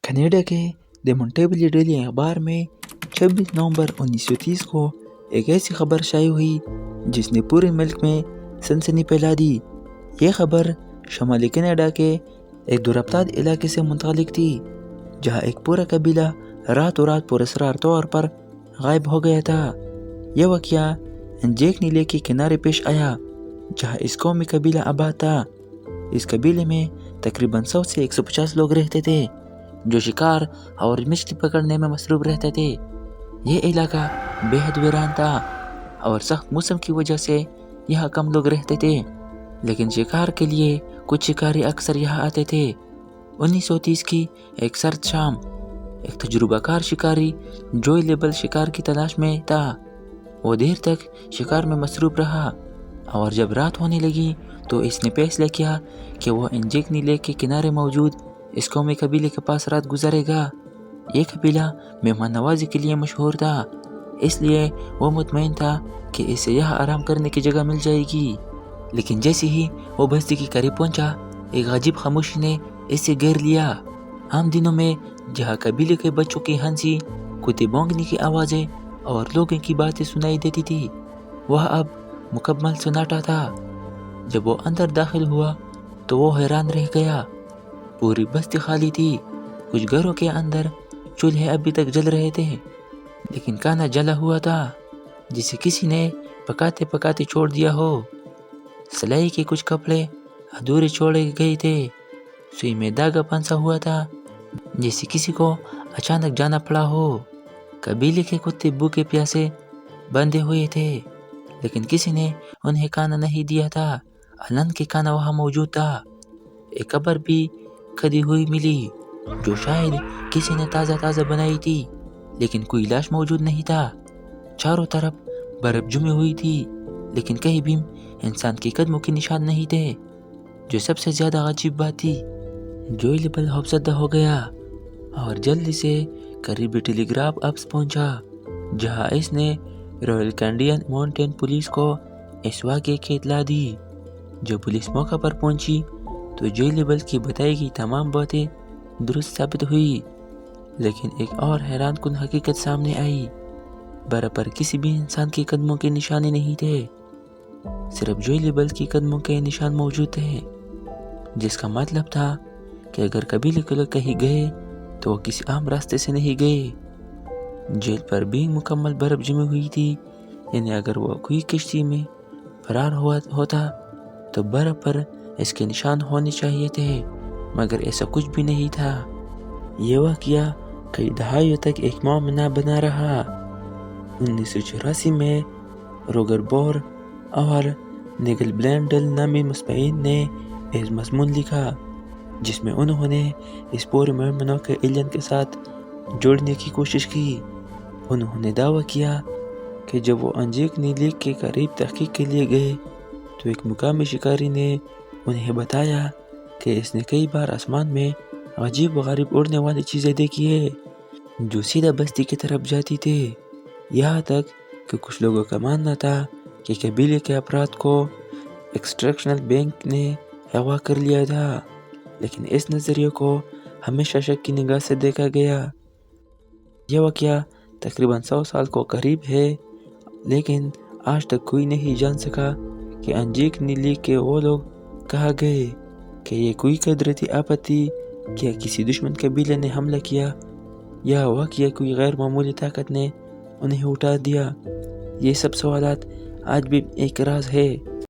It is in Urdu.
کینیڈا کے دی مونٹیبلی ڈیلی اخبار میں 26 نومبر 1930 کو ایک ایسی خبر شائع ہوئی جس نے پورے ملک میں سنسنی پھیلا دی۔ یہ خبر شمالی کینیڈا کے ایک دورفتاد علاقے سے منسلک تھی جہاں ایک پورا قبیلہ راتوں رات پراسرار طور پر غائب ہو گیا تھا۔ یہ واقعہ انجیک نیلے کے کنارے پیش آیا جہاں اس قومی قبیلہ آباد تھا۔ اس قبیلے میں تقریباً 100 سے 150 لوگ رہتے تھے جو شکار اور مچھلی پکڑنے میں مصروف رہتے تھے۔ یہ علاقہ بے حد ویران تھا اور سخت موسم کی وجہ سے یہاں کم لوگ رہتے تھے، لیکن شکار کے لیے کچھ شکاری اکثر یہاں آتے تھے۔ 1930 کی ایک سرد شام، ایک تجربہ کار شکاری جوئی لیبل شکار کی تلاش میں تھا۔ وہ دیر تک شکار میں مصروف رہا اور جب رات ہونے لگی تو اس نے فیصلہ کیا کہ وہ انجیک نیلے کے کنارے موجود اس قومی قبیلے کے پاس رات گزارے گا۔ یہ قبیلہ مہمان نوازی کے لیے مشہور تھا، اس لیے وہ مطمئن تھا کہ اسے یہاں آرام کرنے کی جگہ مل جائے گی۔ لیکن جیسے ہی وہ بستی کے قریب پہنچا، ایک عجیب خاموشی نے اسے گھیر لیا۔ عام دنوں میں جہاں قبیلے کے بچوں کی ہنسی، کتے بھونکنے کی آوازیں اور لوگوں کی باتیں سنائی دیتی تھی، وہاں اب مکمل سناٹا تھا۔ جب وہ اندر داخل ہوا تو وہ حیران رہ گیا۔ پوری بستی خالی تھی۔ کچھ گھروں کے اندر چولہے ابھی تک جل رہے تھے، لیکن کھانا جلا ہوا تھا جسے کسی نے پکاتے پکاتے چھوڑ دیا ہو۔ سلائی کے کچھ کپڑے ادھورے چھوڑے گئے تھے، سوئی میں دھاگا پھنسا ہوا تھا جیسے کسی کو اچانک جانا پڑا ہو۔ قبیلے کے کتے بھوکے پیاسے بندھے ہوئے تھے، لیکن کسی نے انہیں کھانا نہیں دیا تھا۔ الن کے کھانا وہاں موجود تھا۔ ایک قبر بھی کھدی ہوئی ملی جو شاید کسی نے تازہ بنائی تھی، لیکن کوئی لاش موجود نہیں تھا۔ چاروں طرف برف جمی ہوئی تھی، لیکن کہیں بھی انسان کے قدموں کے نشان نہیں تھے۔ جو سب سے زیادہ عجیب بات تھی، جوئی لیبل خوفزدہ ہو گیا اور جلدی سے قریبی ٹیلی گراف آفس پہنچا، جہاں اس نے رائل کینیڈین ماؤنٹین پولیس کو اس واقعے کی اطلاع دی۔ جب پولیس موقع پر پہنچی تو جوئی لیبل کی بتائی گئی تمام باتیں درست ثابت ہوئی، لیکن ایک اور حیران کن حقیقت سامنے آئی۔ برف پر کسی بھی انسان کے قدموں کے نشانے نہیں تھے، صرف جوئی لیبل کے قدموں کے نشان موجود تھے، جس کا مطلب تھا کہ اگر قبیلے کے لوگ کہیں گئے تو وہ کسی عام راستے سے نہیں گئے۔ جیل پر بھی مکمل برف جمی ہوئی تھی، یعنی اگر وہ کوئی کشتی میں فرار ہوتا تو برف پر اس کے نشان ہونے چاہیے تھے، مگر ایسا کچھ بھی نہیں تھا۔ یہ واقعہ کئی دہائیوں تک ایک معمہ بنا رہا۔ 1984 میں روگر بور اور نیگل بلینڈل نامی مصنفین نے ایک مضمون لکھا جس میں انہوں نے اس پورے معمے کو ایلین کے ساتھ جوڑنے کی کوشش کی۔ انہوں نے دعویٰ کیا کہ جب وہ انجیک نیلے کے قریب تحقیق کے لیے گئے تو ایک مقامی شکاری نے انہیں بتایا کہ اس نے کئی بار آسمان میں عجیب و غریب اڑنے والی چیزیں دیکھی ہیں جو سیدھا بستی کی طرف جاتی تھی۔ یہاں تک کہ کچھ لوگوں کا ماننا تھا کہ قبیلے کے افراد کو ایکسٹریکشن بینک نے اغوا کر لیا تھا، لیکن اس نظریے کو ہمیشہ شک کی نگاہ سے دیکھا گیا۔ یہ واقعہ تقریباً 100 سال کو قریب ہے، لیکن آج تک کوئی نہیں جان سکا کہ انجیک نیلے کے وہ لوگ کہاں گئے، کہ یہ کوئی قدرتی آفت تھی، کیا کسی دشمن قبیلے نے حملہ کیا، یا واقعہ کوئی غیر معمولی طاقت نے انہیں اٹھا دیا۔ یہ سب سوالات آج بھی ایک راز ہے۔